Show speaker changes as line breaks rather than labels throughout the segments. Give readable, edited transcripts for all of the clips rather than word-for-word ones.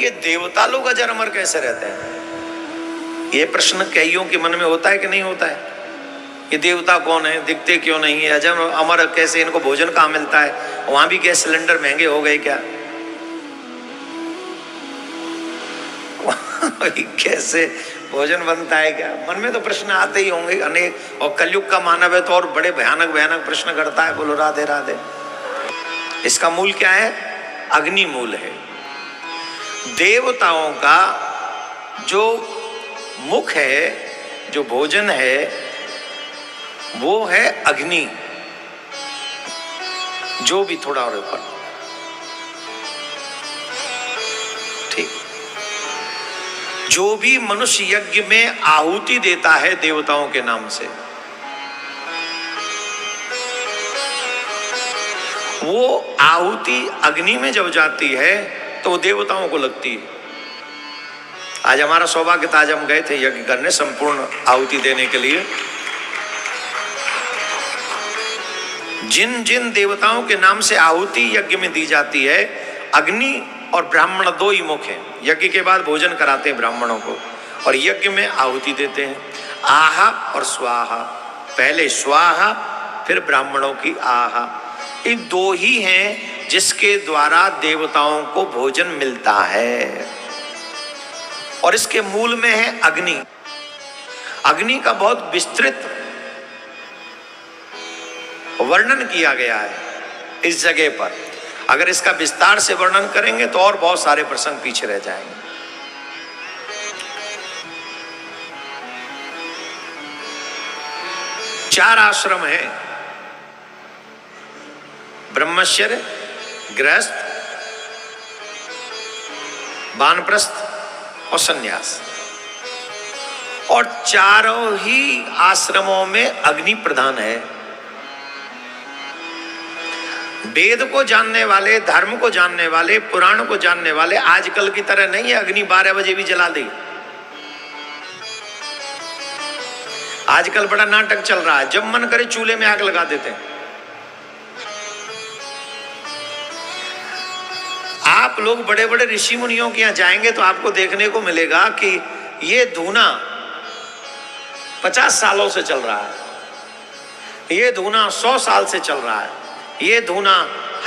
ये देवता लोग अजर अमर कैसे रहते हैं? ये प्रश्न कईयों के मन में होता है कि नहीं होता है? ये देवता कौन है, दिखते क्यों नहीं है, अजर अमर कैसे, इनको भोजन कहाँ मिलता है, वहां भी गैस सिलेंडर महंगे हो गए क्या? कैसे भोजन बनता है क्या? मन में तो प्रश्न आते ही होंगे अनेक, और कलयुग का मानव है तो और बड़े भयानक भयानक प्रश्न करता है। बोलो राधे राधे। इसका मूल क्या है? अग्नि मूल है। देवताओं का जो मुख है, जो भोजन है, वो है अग्नि। जो भी थोड़ा और ऊपर, ठीक, जो भी मनुष्य यज्ञ में आहुति देता है देवताओं के नाम से, वो आहुति अग्नि में जब जाती है तो वो देवताओं को लगती है। आज हमारा सौभाग्य था, आज हम गए थे यज्ञ करने, संपूर्ण आहुति देने के लिए। जिन जिन देवताओं के नाम से आहुति यज्ञ में दी जाती है, अग्नि और ब्राह्मण दो ही मुख हैं। यज्ञ के बाद भोजन कराते हैं ब्राह्मणों को और यज्ञ में आहुति देते हैं। आहा और स्वाहा, पहले स्वाहा फिर ब्राह्मणों की आहा, इन दो ही हैं जिसके द्वारा देवताओं को भोजन मिलता है। और इसके मूल में है अग्नि। अग्नि का बहुत विस्तृत वर्णन किया गया है इस जगह पर। अगर इसका विस्तार से वर्णन करेंगे तो और बहुत सारे प्रसंग पीछे रह जाएंगे। चार आश्रम है, ब्रह्मचर्य, गृहस्थ, वानप्रस्थ और सन्यास। और चारों ही आश्रमों में अग्नि प्रधान है। वेद को जानने वाले, धर्म को जानने वाले, पुराण को जानने वाले आजकल की तरह नहीं है अग्नि 12 बजे भी जला दे। आजकल बड़ा नाटक चल रहा है, जब मन करे चूल्हे में आग लगा देते हैं। आप लोग बड़े बड़े ऋषि मुनियों के यहां जाएंगे तो आपको देखने को मिलेगा कि ये धूना 50 सालों से चल रहा है, ये धूना 100 साल से चल रहा है, ये धूना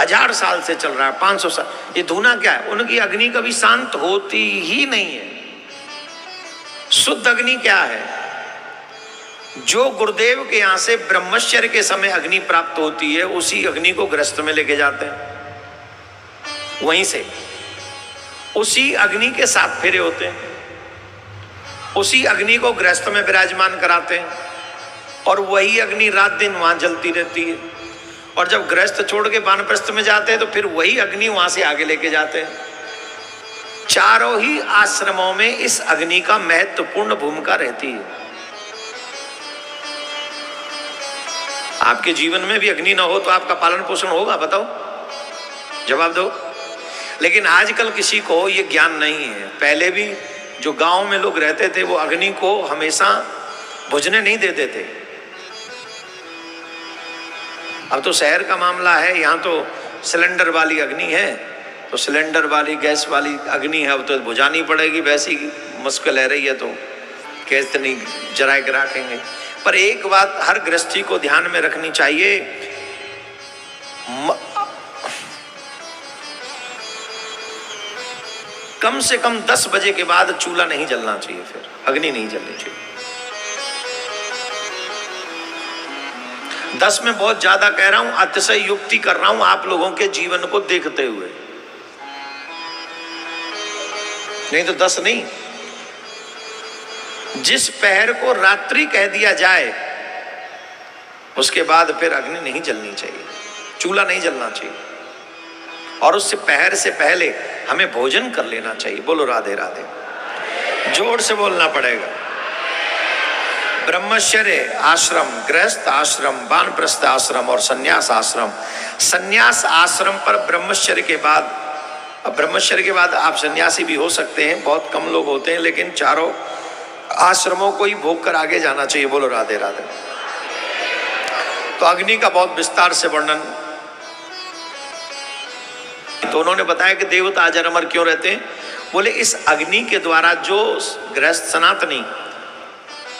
1000 साल से चल रहा है, 500 साल। ये धूना क्या है? उनकी अग्नि कभी शांत होती ही नहीं है। शुद्ध अग्नि क्या है? जो गुरुदेव के यहां से ब्रह्मचर्य के समय अग्नि प्राप्त होती है, उसी अग्नि को गृहस्थ में लेके जाते हैं। वहीं से उसी अग्नि के 7 फेरे होते हैं, उसी अग्नि को गृहस्थ में विराजमान कराते हैं और वही अग्नि रात दिन वहां जलती रहती है। और जब गृहस्थ छोड़ के वानप्रस्थ में जाते हैं तो फिर वही अग्नि वहां से आगे लेके जाते हैं। चारों ही आश्रमों में इस अग्नि का महत्वपूर्ण भूमिका रहती है। आपके जीवन में भी अग्नि ना हो तो आपका पालन पोषण होगा? बताओ, जवाब दो। लेकिन आजकल किसी को ये ज्ञान नहीं है। पहले भी जो गांव में लोग रहते थे वो अग्नि को हमेशा बुझने नहीं देते थे। अब तो शहर का मामला है, यहाँ तो सिलेंडर वाली अग्नि है, तो सिलेंडर वाली, गैस वाली अग्नि है, अब तो बुझानी पड़ेगी। वैसी मुश्किल है रही है तो कैसे नहीं जरा के रखेंगे। पर एक बात हर गृहस्थी को ध्यान में रखनी चाहिए, कम से कम 10 बजे के बाद चूल्हा नहीं जलना चाहिए, फिर अग्नि नहीं जलनी चाहिए। 10 में बहुत ज्यादा कह रहा हूं, अतिशय युक्ति कर रहा हूं आप लोगों के जीवन को देखते हुए, नहीं तो 10 नहीं। जिस पहर को रात्रि कह दिया जाए उसके बाद फिर अग्नि नहीं जलनी चाहिए, चूल्हा नहीं जलना चाहिए। और उससे पहर से पहले हमें भोजन कर लेना चाहिए। बोलो राधे राधे, जोर से बोलना पड़ेगा। ब्रह्मचर्य आश्रम, गृहस्थ आश्रम, वानप्रस्थ आश्रम और सन्यास आश्रम। सन्यास आश्रम पर ब्रह्मचर्य के बाद, अब ब्रह्मचर्य के बाद आप सन्यासी भी हो सकते हैं, बहुत कम लोग होते हैं, लेकिन चारों आश्रमों को ही भोग कर आगे जाना चाहिए। बोलो राधे राधे। तो अग्नि का बहुत विस्तार से वर्णन, तो उन्होंने बताया कि देवता अजर अमर क्यों रहते हैं। बोले इस अग्नि के द्वारा जो गृहस्थ सनातनी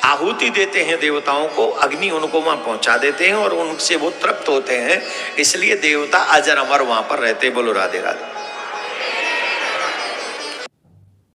आहुति देते हैं देवताओं को, अग्नि उनको वहां पहुंचा देते हैं और उनसे वो तृप्त होते हैं, इसलिए देवता अजर अमर वहां पर रहते। बोलो राधे राधे।